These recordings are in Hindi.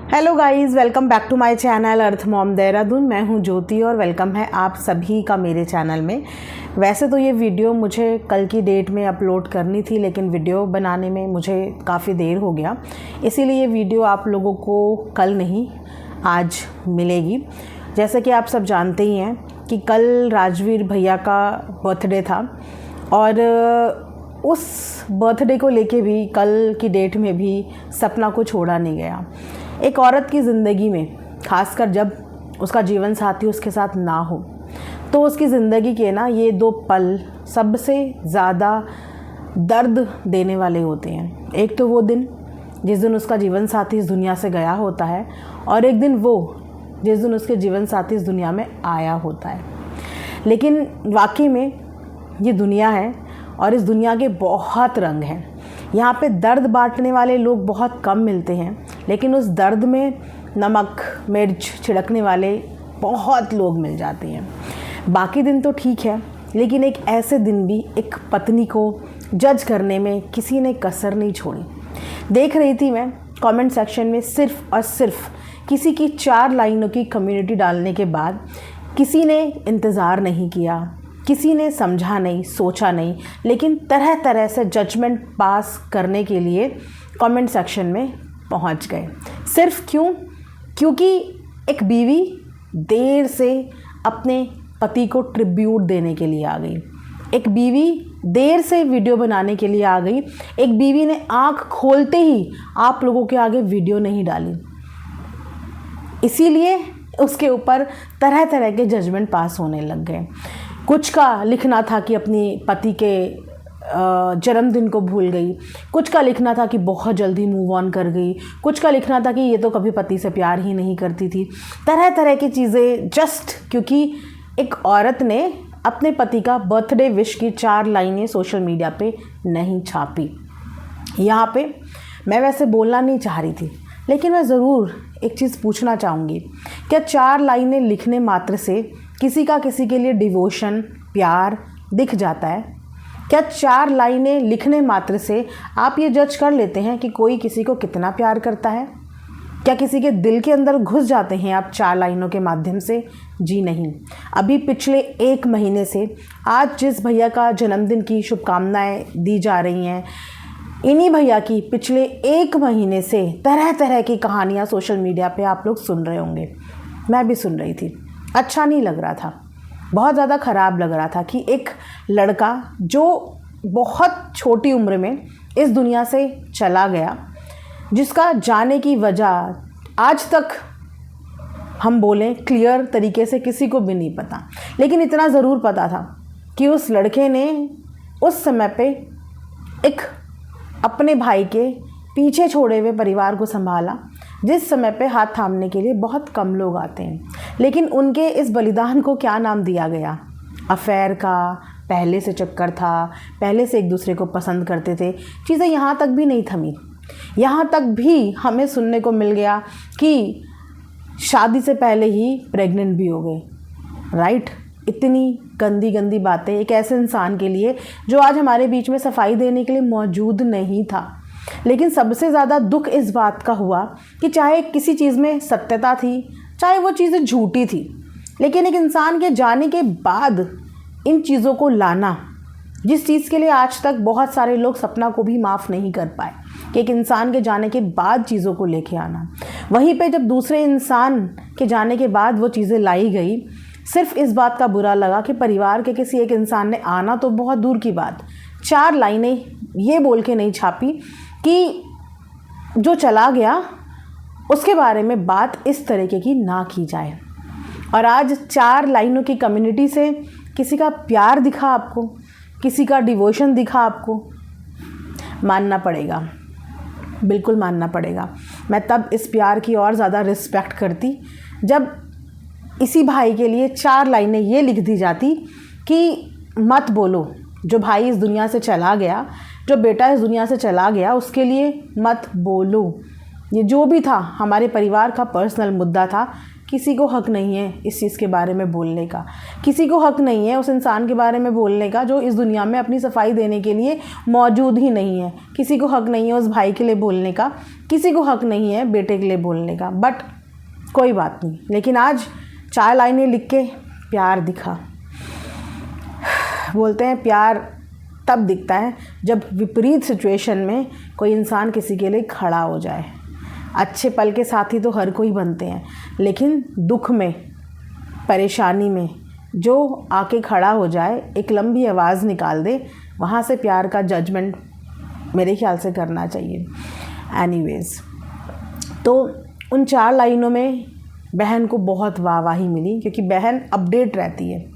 Hello guys, welcome back to my channel Earth Mom Dehradun. मैं हूं ज्योति और वेलकम है आप सभी का मेरे चैनल में। वैसे तो ये वीडियो मुझे कल की डेट में अपलोड करनी थी, लेकिन वीडियो बनाने में मुझे काफ़ी देर हो गया, इसीलिए ये वीडियो आप लोगों को कल नहीं आज मिलेगी। जैसे कि आप सब जानते ही हैं कि कल राजवीर भैया का बर्थडे था और उस बर्थडे को लेके भी कल की डेट में भी सपना को छोड़ा नहीं गया। एक औरत की ज़िंदगी में, खासकर जब उसका जीवन साथी उसके साथ ना हो, तो उसकी ज़िंदगी के ना ये दो पल सबसे ज़्यादा दर्द देने वाले होते हैं। एक तो वो दिन जिस दिन उसका जीवन साथी इस दुनिया से गया होता है, और एक दिन वो जिस दिन उसके जीवन साथी इस दुनिया में आया होता है। लेकिन वाकई में ये दुनिया है और इस दुनिया के बहुत रंग हैं। यहाँ पे दर्द बांटने वाले लोग बहुत कम मिलते हैं, लेकिन उस दर्द में नमक मिर्च छिड़कने वाले बहुत लोग मिल जाते हैं। बाकी दिन तो ठीक है, लेकिन एक ऐसे दिन भी एक पत्नी को जज करने में किसी ने कसर नहीं छोड़ी। देख रही थी मैं कमेंट सेक्शन में सिर्फ़ और सिर्फ किसी की 4 लाइनों की कम्युनिटी डालने के बाद किसी ने इंतज़ार नहीं किया, किसी ने समझा नहीं, सोचा नहीं, लेकिन तरह तरह से जजमेंट पास करने के लिए कमेंट सेक्शन में पहुंच गए। सिर्फ क्योंकि एक बीवी देर से अपने पति को ट्रिब्यूट देने के लिए आ गई। एक बीवी देर से वीडियो बनाने के लिए आ गई। एक बीवी ने आंख खोलते ही आप लोगों के आगे वीडियो नहीं डाली, इसीलिए उसके ऊपर तरह तरह के जजमेंट पास होने लग गए। कुछ का लिखना था कि अपनी पति के जन्मदिन को भूल गई, कुछ का लिखना था कि बहुत जल्दी मूव ऑन कर गई, कुछ का लिखना था कि ये तो कभी पति से प्यार ही नहीं करती थी। तरह तरह की चीज़ें जस्ट क्योंकि एक औरत ने अपने पति का बर्थडे विश की 4 लाइनें सोशल मीडिया पे नहीं छापी। यहाँ पे मैं वैसे बोलना नहीं चाह रही थी, लेकिन मैं ज़रूर एक चीज़ पूछना चाहूँगी, क्या 4 लाइनें लिखने मात्र से किसी का किसी के लिए डिवोशन प्यार दिख जाता है? क्या 4 लाइनें लिखने मात्र से आप ये जज कर लेते हैं कि कोई किसी को कितना प्यार करता है? क्या किसी के दिल के अंदर घुस जाते हैं आप 4 लाइनों के माध्यम से? जी नहीं। अभी पिछले 1 महीने से आज जिस भैया का जन्मदिन की शुभकामनाएं दी जा रही हैं, इन्हीं भैया की पिछले 1 महीने से तरह तरह की कहानियाँ सोशल मीडिया पे आप लोग सुन रहे होंगे। मैं भी सुन रही थी। अच्छा नहीं लग रहा था, बहुत ज़्यादा ख़राब लग रहा था कि एक लड़का जो बहुत छोटी उम्र में इस दुनिया से चला गया, जिसका जाने की वजह आज तक हम बोलें क्लियर तरीके से किसी को भी नहीं पता, लेकिन इतना ज़रूर पता था कि उस लड़के ने उस समय पे एक अपने भाई के पीछे छोड़े हुए परिवार को संभाला, जिस समय पे हाथ थामने के लिए बहुत कम लोग आते हैं। लेकिन उनके इस बलिदान को क्या नाम दिया गया? अफेयर का, पहले से चक्कर था, पहले से एक दूसरे को पसंद करते थे। चीज़ें यहाँ तक भी नहीं थमी। यहाँ तक भी हमें सुनने को मिल गया कि शादी से पहले ही प्रेग्नेंट भी हो गए। राइट? इतनी गंदी गंदी बातें एक ऐसे इंसान के लिए जो आज हमारे बीच में सफाई देने के लिए मौजूद नहीं था। लेकिन सबसे ज़्यादा दुख इस बात का हुआ कि चाहे किसी चीज़ में सत्यता थी, चाहे वो चीज़ें झूठी थी, लेकिन एक इंसान के जाने के बाद इन चीज़ों को लाना, जिस चीज़ के लिए आज तक बहुत सारे लोग सपना को भी माफ़ नहीं कर पाए, कि एक इंसान के जाने के बाद चीज़ों को लेके आना, वहीं पे जब दूसरे इंसान के जाने के बाद वो चीज़ें लाई गई, सिर्फ इस बात का बुरा लगा कि परिवार के किसी एक इंसान ने आना तो बहुत दूर की बात, 4 लाइनें ये बोल के नहीं छापी कि जो चला गया उसके बारे में बात इस तरीके की ना की जाए। और आज 4 लाइनों की कम्युनिटी से किसी का प्यार दिखा आपको, किसी का डिवोशन दिखा आपको, मानना पड़ेगा, बिल्कुल मानना पड़ेगा। मैं तब इस प्यार की और ज़्यादा रिस्पेक्ट करती जब इसी भाई के लिए 4 लाइनें ये लिख दी जाती कि मत बोलो, जो भाई इस दुनिया से चला गया, जो बेटा इस दुनिया से चला गया, उसके लिए मत बोलो। ये जो भी था हमारे परिवार का पर्सनल मुद्दा था, किसी को हक नहीं है इस चीज़ के बारे में बोलने का, किसी को हक नहीं है उस इंसान के बारे में बोलने का जो इस दुनिया में अपनी सफाई देने के लिए मौजूद ही नहीं है। किसी को हक नहीं है उस भाई के लिए बोलने का, किसी को हक नहीं है बेटे के लिए बोलने का। बट कोई बात नहीं, लेकिन आज 4 लाइनें लिख के प्यार दिखा। बोलते हैं प्यार तब दिखता है जब विपरीत सिचुएशन में कोई इंसान किसी के लिए खड़ा हो जाए। अच्छे पल के साथी तो हर कोई बनते हैं, लेकिन दुख में, परेशानी में जो आके खड़ा हो जाए, एक लंबी आवाज़ निकाल दे, वहाँ से प्यार का जजमेंट मेरे ख्याल से करना चाहिए। एनीवेज़, तो उन 4 लाइनों में बहन को बहुत वाहवाही मिली, क्योंकि बहन अपडेट रहती है,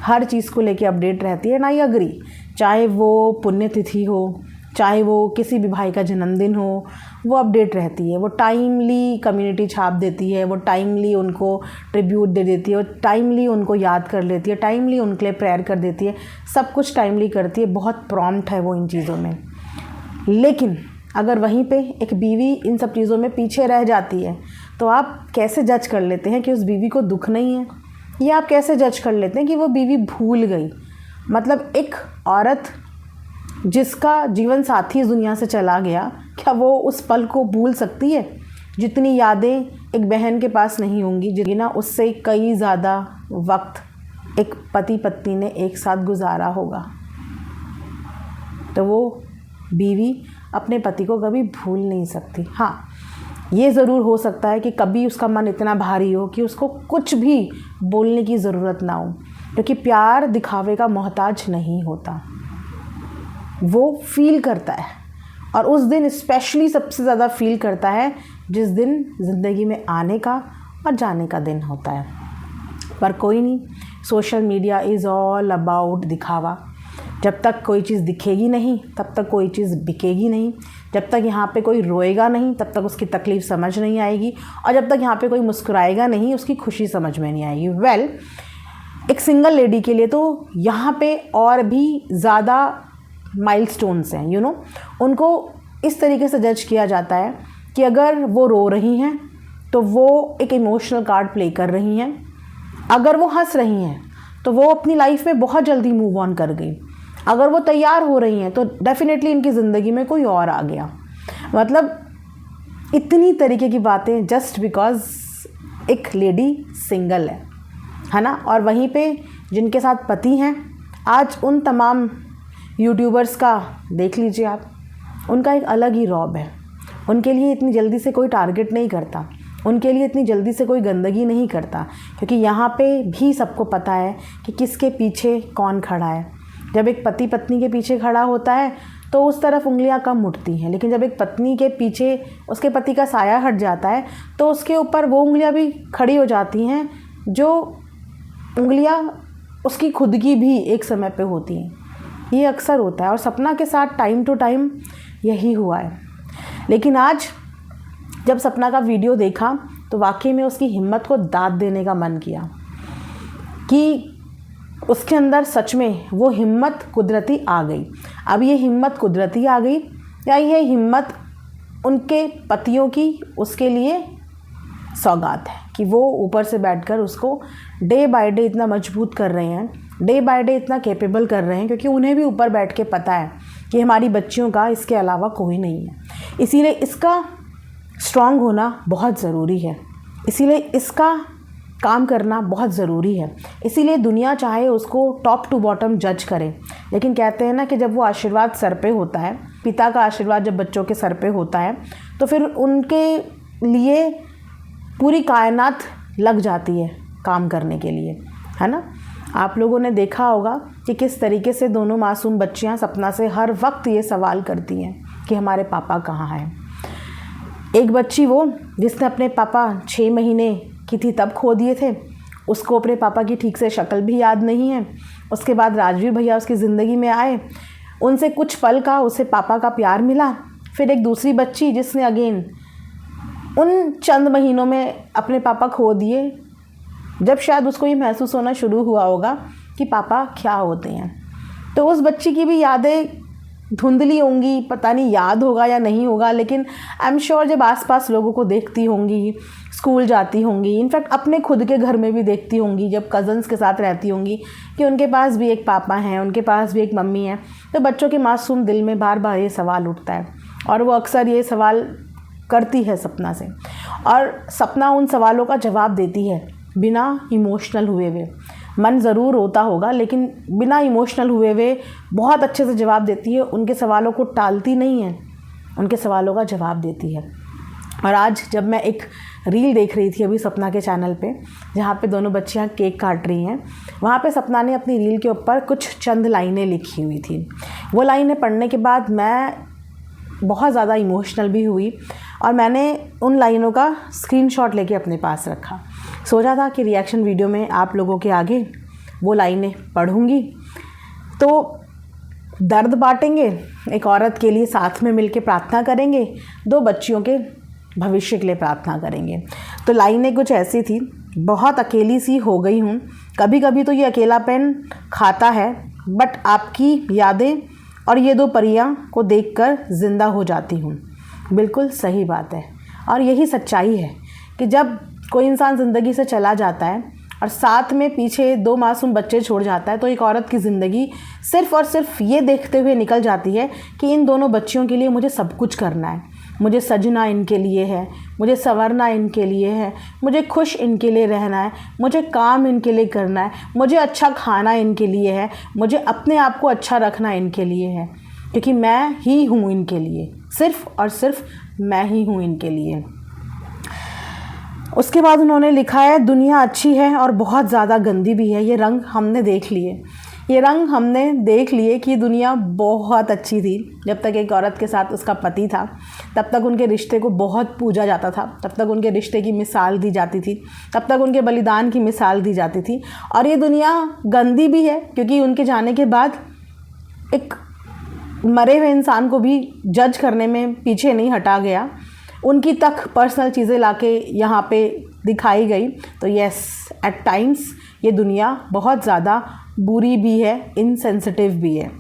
हर चीज़ को लेके अपडेट रहती है। ना ही अग्री, चाहे वो पुण्यतिथि हो, चाहे वो किसी भी भाई का जन्मदिन हो, वो अपडेट रहती है। वो टाइमली कम्युनिटी छाप देती है, वो टाइमली उनको ट्रिब्यूट दे देती है, वो टाइमली उनको याद कर लेती है, टाइमली उनके लिए प्रेयर कर देती है, सब कुछ टाइमली करती है। बहुत प्रॉम्प्ट है वो इन चीज़ों में। लेकिन अगर वहीं पे एक बीवी इन सब चीज़ों में पीछे रह जाती है, तो आप कैसे जज कर लेते हैं कि उस बीवी को दुख नहीं है, या आप कैसे जज कर लेते हैं कि वो बीवी भूल गई। मतलब एक औरत जिसका जीवन साथी इस दुनिया से चला गया, क्या वो उस पल को भूल सकती है? जितनी यादें एक बहन के पास नहीं होंगी, जितनी ना उससे कई ज़्यादा वक्त एक पति पत्नी ने एक साथ गुजारा होगा, तो वो बीवी अपने पति को कभी भूल नहीं सकती। हाँ, ये ज़रूर हो सकता है कि कभी उसका मन इतना भारी हो कि उसको कुछ भी बोलने की ज़रूरत ना हो, क्योंकि प्यार दिखावे का मोहताज नहीं होता, वो फील करता है। और उस दिन स्पेशली सबसे ज़्यादा फील करता है जिस दिन ज़िंदगी में आने का और जाने का दिन होता है। पर कोई नहीं, social media is all about दिखावा। जब तक कोई चीज़ दिखेगी नहीं, तब तक कोई चीज़ बिकेगी नहीं। जब तक यहाँ पे कोई रोएगा नहीं, तब तक उसकी तकलीफ़ समझ नहीं आएगी। और जब तक यहाँ पे कोई मुस्कुराएगा नहीं, उसकी खुशी समझ में नहीं आएगी। वेल, एक सिंगल लेडी के लिए तो यहाँ पे और भी ज़्यादा माइलस्टोन्स हैं, उनको इस तरीके से जज किया जाता है कि अगर वो रो रही हैं तो वो एक इमोशनल कार्ड प्ले कर रही हैं, अगर वो हंस रही हैं तो वो अपनी लाइफ में बहुत जल्दी मूव ऑन कर गई, अगर वो तैयार हो रही हैं तो डेफिनेटली इनकी ज़िंदगी में कोई और आ गया। मतलब इतनी तरीके की बातें जस्ट बिकॉज़ एक लेडी सिंगल है ना। और वहीं पे जिनके साथ पति हैं, आज उन तमाम यूट्यूबर्स का देख लीजिए आप, उनका एक अलग ही रौब है। उनके लिए इतनी जल्दी से कोई टारगेट नहीं करता, उनके लिए इतनी जल्दी से कोई गंदगी नहीं करता, क्योंकि यहाँ पे भी सबको पता है कि किसके पीछे कौन खड़ा है। जब एक पति पत्नी के पीछे खड़ा होता है तो उस तरफ उंगलियां कम उठती हैं, लेकिन जब एक पत्नी के पीछे उसके पति का साया हट जाता है तो उसके ऊपर वो उंगलियां भी खड़ी हो जाती हैं जो उंगलियां उसकी खुद की भी एक समय पे होती हैं। ये अक्सर होता है और सपना के साथ टाइम टू टाइम यही हुआ है। लेकिन आज जब सपना का वीडियो देखा तो वाकई में उसकी हिम्मत को दाद देने का मन किया कि उसके अंदर सच में वो हिम्मत कुदरती आ गई। अब ये हिम्मत कुदरती आ गई या ये हिम्मत उनके पतियों की उसके लिए सौगात है कि वो ऊपर से बैठकर उसको डे बाय डे इतना मजबूत कर रहे हैं, डे बाय डे इतना कैपेबल कर रहे हैं, क्योंकि उन्हें भी ऊपर बैठ के पता है कि हमारी बच्चियों का इसके अलावा कोई नहीं है। इसीलिए इसका स्ट्रांग होना बहुत ज़रूरी है, इसीलिए इसका काम करना बहुत ज़रूरी है। इसीलिए दुनिया चाहे उसको टॉप टू बॉटम जज करे, लेकिन कहते हैं ना कि जब वो आशीर्वाद सर पे होता है, पिता का आशीर्वाद जब बच्चों के सर पे होता है, तो फिर उनके लिए पूरी कायनात लग जाती है काम करने के लिए, है ना। आप लोगों ने देखा होगा कि किस तरीके से दोनों मासूम बच्चियां सपना से हर वक्त ये सवाल करती हैं कि हमारे पापा कहाँ हैं। एक बच्ची वो जिसने अपने पापा 6 महीने की थी तब खो दिए थे, उसको अपने पापा की ठीक से शक्ल भी याद नहीं है। उसके बाद राजवीर भैया उसकी ज़िंदगी में आए, उनसे कुछ पल का उसे पापा का प्यार मिला। फिर एक दूसरी बच्ची जिसने अगेन उन चंद महीनों में अपने पापा खो दिए, जब शायद उसको ये महसूस होना शुरू हुआ होगा कि पापा क्या होते हैं। तो उस बच्ची की भी यादें धुंधली होंगी, पता नहीं याद होगा या नहीं होगा, लेकिन आई एम श्योर जब आसपास लोगों को देखती होंगी, स्कूल जाती होंगी, इनफैक्ट अपने खुद के घर में भी देखती होंगी जब कज़न्स के साथ रहती होंगी कि उनके पास भी एक पापा हैं, उनके पास भी एक मम्मी है, तो बच्चों के मासूम दिल में बार बार ये सवाल उठता है और वो अक्सर ये सवाल करती है सपना से, और सपना उन सवालों का जवाब देती है बिना इमोशनल हुए हुए। मन ज़रूर रोता होगा लेकिन बिना इमोशनल हुए हुए बहुत अच्छे से जवाब देती है, उनके सवालों को टालती नहीं है, उनके सवालों का जवाब देती है। और आज जब मैं एक रील देख रही थी अभी सपना के चैनल पे, जहाँ पे दोनों बच्चियाँ केक काट रही हैं, वहाँ पे सपना ने अपनी रील के ऊपर कुछ चंद लाइनें लिखी हुई थी। वो लाइनें पढ़ने के बाद मैं बहुत ज़्यादा इमोशनल भी हुई और मैंने उन लाइनों का स्क्रीनशॉट लेके अपने पास रखा। सोचा था कि रिएक्शन वीडियो में आप लोगों के आगे वो लाइनें पढ़ूँगी तो दर्द बांटेंगे, एक औरत के लिए साथ में मिलके प्रार्थना करेंगे, दो बच्चियों के भविष्य के लिए प्रार्थना करेंगे। तो लाइनें कुछ ऐसी थी, बहुत अकेली सी हो गई हूँ, कभी कभी तो ये अकेलापन खाता है, बट आपकी यादें और ये दो परियां को देखकर ज़िंदा हो जाती हूँ। बिल्कुल सही बात है और यही सच्चाई है कि जब कोई इंसान ज़िंदगी से चला जाता है और साथ में पीछे दो मासूम बच्चे छोड़ जाता है तो एक औरत की ज़िंदगी सिर्फ़ और सिर्फ ये देखते हुए निकल जाती है कि इन दोनों बच्चियों के लिए मुझे सब कुछ करना है, मुझे सजना इनके लिए है, मुझे संवरना इनके लिए है, मुझे खुश इनके लिए रहना है, मुझे काम इनके लिए करना है, मुझे अच्छा खाना इनके लिए है, मुझे अपने आप को अच्छा रखना इनके लिए है, क्योंकि मैं ही हूँ इनके लिए, सिर्फ़ और सिर्फ मैं ही हूँ इनके लिए। उसके बाद उन्होंने लिखा है, दुनिया अच्छी है और बहुत ज़्यादा गंदी भी है, ये रंग हमने देख लिए, ये रंग हमने देख लिए कि दुनिया बहुत अच्छी थी जब तक एक औरत के साथ उसका पति था, तब तक उनके रिश्ते को बहुत पूजा जाता था, तब तक उनके रिश्ते की मिसाल दी जाती थी, तब तक उनके बलिदान की मिसाल दी जाती थी। और ये दुनिया गंदी भी है क्योंकि उनके जाने के बाद एक मरे हुए इंसान को भी जज करने में पीछे नहीं हटा गया, उनकी तक पर्सनल चीज़ें लाके यहाँ पे दिखाई गई। तो यस, एट टाइम्स ये दुनिया बहुत ज़्यादा बुरी भी है, इनसेंसिटिव भी है,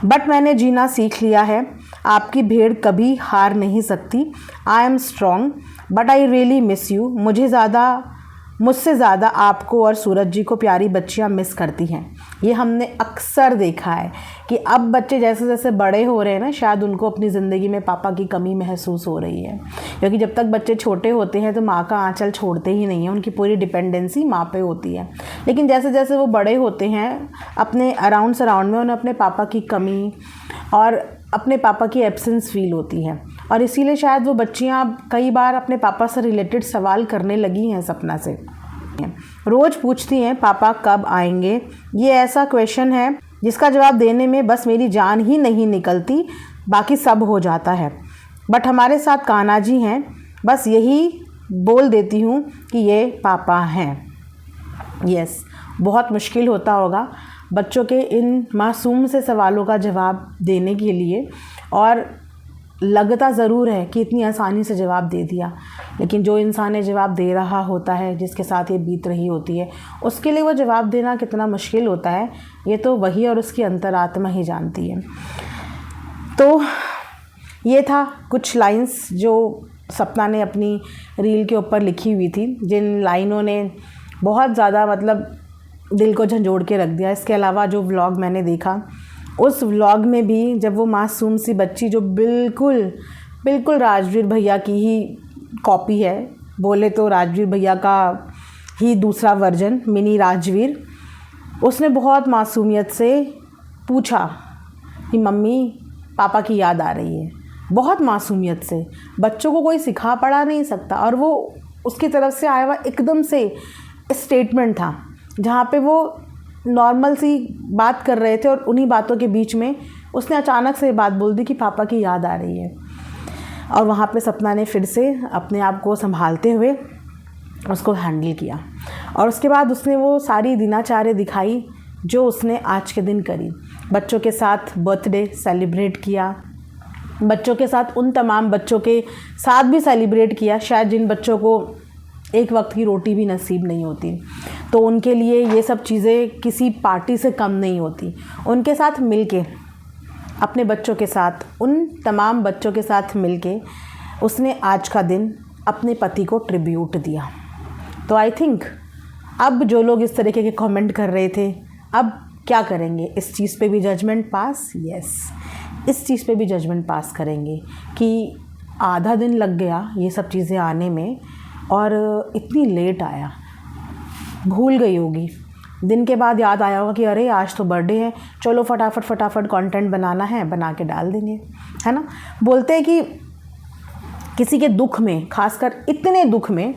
बट मैंने जीना सीख लिया है। आपकी भेड़ कभी हार नहीं सकती। I am strong but I really miss you. मुझसे ज़्यादा आपको और सूरज जी को प्यारी बच्चियाँ मिस करती हैं। ये हमने अक्सर देखा है कि अब बच्चे जैसे जैसे बड़े हो रहे हैं ना, शायद उनको अपनी ज़िंदगी में पापा की कमी महसूस हो रही है, क्योंकि जब तक बच्चे छोटे होते हैं तो माँ का आंचल छोड़ते ही नहीं है, उनकी पूरी डिपेंडेंसी माँ पे होती है। लेकिन जैसे जैसे वो बड़े होते हैं, अपने अराउंड सराउंड में उन्हें अपने पापा की कमी और अपने पापा की एब्सेंस फील होती है, और इसीलिए शायद वो बच्चियाँ कई बार अपने पापा से रिलेटेड सवाल करने लगी हैं सपना से। रोज़ पूछती हैं पापा कब आएंगे। ये ऐसा क्वेश्चन है जिसका जवाब देने में बस मेरी जान ही नहीं निकलती, बाकी सब हो जाता है। बट हमारे साथ कान्हा जी हैं, बस यही बोल देती हूँ कि ये पापा हैं। यस, बहुत मुश्किल होता होगा बच्चों के इन मासूम से सवालों का जवाब देने के लिए, और लगता ज़रूर है कि इतनी आसानी से जवाब दे दिया, लेकिन जो इंसान ये जवाब दे रहा होता है, जिसके साथ ये बीत रही होती है, उसके लिए वो जवाब देना कितना मुश्किल होता है, ये तो वही और उसकी अंतरात्मा ही जानती है। तो ये था कुछ लाइंस जो सपना ने अपनी रील के ऊपर लिखी हुई थी, जिन लाइनों ने बहुत ज़्यादा मतलब दिल को झंझोड़ के रख दिया। इसके अलावा जो व्लॉग मैंने देखा, उस व्लॉग में भी जब वो मासूम सी बच्ची जो बिल्कुल राजवीर भैया की ही कॉपी है, बोले तो राजवीर भैया का ही दूसरा वर्जन, मिनी राजवीर, उसने बहुत मासूमियत से पूछा कि मम्मी पापा की याद आ रही है। बहुत मासूमियत से, बच्चों को कोई सिखा पढ़ा नहीं सकता, और वो उसकी तरफ से आया हुआ एकदम से स्टेटमेंट था जहाँ पे वो नॉर्मल सी बात कर रहे थे और उन्हीं बातों के बीच में उसने अचानक से बात बोल दी कि पापा की याद आ रही है। और वहाँ पे सपना ने फिर से अपने आप को संभालते हुए उसको हैंडल किया, और उसके बाद उसने वो सारी दिनाचार्य दिखाई जो उसने आज के दिन करी। बच्चों के साथ बर्थडे सेलिब्रेट किया, बच्चों के साथ उन तमाम बच्चों के साथ भी सेलिब्रेट किया शायद जिन बच्चों को एक वक्त की रोटी भी नसीब नहीं होती, तो उनके लिए ये सब चीज़ें किसी पार्टी से कम नहीं होती। उनके साथ मिलके अपने बच्चों के साथ, उन तमाम बच्चों के साथ मिलके उसने आज का दिन अपने पति को ट्रिब्यूट दिया। तो आई थिंक अब जो लोग इस तरीके के कमेंट कर रहे थे, अब क्या करेंगे? इस चीज़ पे भी जजमेंट पास? यस, इस चीज़ पे भी जजमेंट पास करेंगे कि आधा दिन लग गया ये सब चीज़ें आने में और इतनी लेट आया। भूल गई होगी, दिन के बाद याद आया होगा कि अरे आज तो बर्थडे है, चलो फटाफट कंटेंट बनाना है, बना के डाल देंगे, है ना। बोलते हैं कि किसी के दुख में, खासकर इतने दुख में,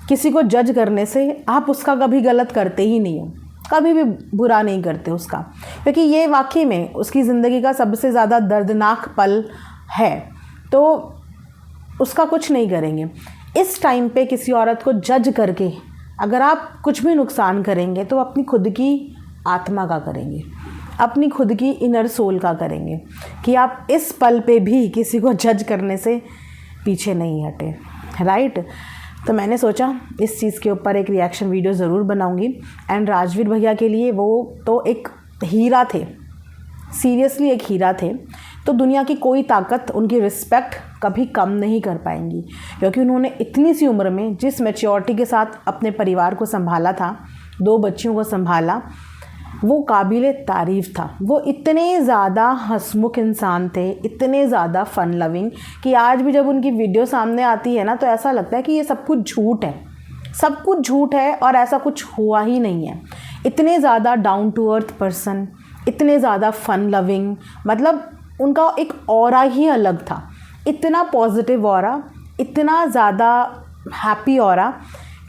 किसी को जज करने से आप उसका कभी गलत करते ही नहीं हो, कभी भी बुरा नहीं करते उसका, क्योंकि ये वाकई में उसकी ज़िंदगी का सबसे ज़्यादा दर्दनाक पल है, तो उसका कुछ नहीं करेंगे। इस टाइम पे किसी औरत को जज करके अगर आप कुछ भी नुकसान करेंगे तो अपनी खुद की आत्मा का करेंगे, अपनी खुद की इनर सोल का करेंगे, कि आप इस पल पे भी किसी को जज करने से पीछे नहीं हटे, राइट। तो मैंने सोचा इस चीज़ के ऊपर एक रिएक्शन वीडियो ज़रूर बनाऊंगी। एंड राजवीर भैया के लिए वो तो एक हीरा थे, सीरियसली एक हीरा थे। तो दुनिया की कोई ताकत उनकी रिस्पेक्ट कभी कम नहीं कर पाएंगी, क्योंकि उन्होंने इतनी सी उम्र में जिस मैच्योरिटी के साथ अपने परिवार को संभाला था, 2 बच्चियों को संभाला, वो काबिले तारीफ़ था। वो इतने ज़्यादा हंसमुख इंसान थे, इतने ज़्यादा फ़न लविंग, कि आज भी जब उनकी वीडियो सामने आती है ना तो ऐसा लगता है कि ये सब कुछ झूठ है, सब कुछ झूठ है और ऐसा कुछ हुआ ही नहीं है। इतने ज़्यादा डाउन टू अर्थ पर्सन, इतने ज़्यादा फ़न लविंग, मतलब उनका एक ऑरा ही अलग था, इतना पॉजिटिव ऑरा, इतना ज़्यादा हैप्पी ऑरा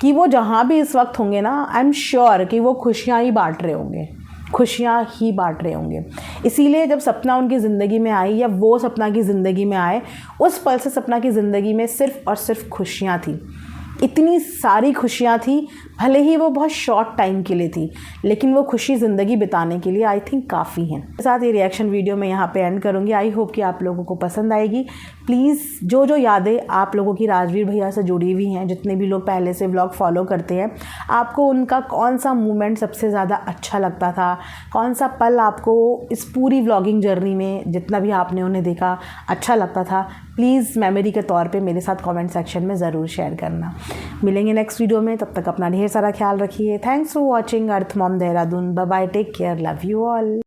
कि वो जहाँ भी इस वक्त होंगे ना, आई एम श्योर कि वो खुशियाँ ही बांट रहे होंगे, खुशियाँ ही बांट रहे होंगे। इसीलिए जब सपना उनकी ज़िंदगी में आई, या वो सपना की ज़िंदगी में आए, उस पल से सपना की ज़िंदगी में सिर्फ़ और सिर्फ खुशियाँ थी, इतनी सारी खुशियाँ थी। भले ही वो बहुत शॉर्ट टाइम के लिए थी, लेकिन वो खुशी ज़िंदगी बिताने के लिए आई थिंक काफ़ी हैं। साथ ये रिएक्शन वीडियो मैं यहाँ पे एंड करूँगी। आई होप कि आप लोगों को पसंद आएगी। प्लीज़ जो यादें आप लोगों की राजवीर भैया से जुड़ी हुई हैं, जितने भी लोग पहले से व्लॉग फॉलो करते हैं, आपको उनका कौन सा मोमेंट सबसे ज़्यादा अच्छा लगता था, कौन सा पल आपको इस पूरी व्लॉगिंग जर्नी में, जितना भी आपने उन्हें देखा, अच्छा लगता था, प्लीज़ मेमोरी के तौर पे मेरे साथ कमेंट सेक्शन में ज़रूर शेयर करना। मिलेंगे नेक्स्ट वीडियो में, तब तक अपना ढेर सारा ख्याल रखिए। Thanks for watching Earth Mom Dehradun. Bye bye, take care, love you all.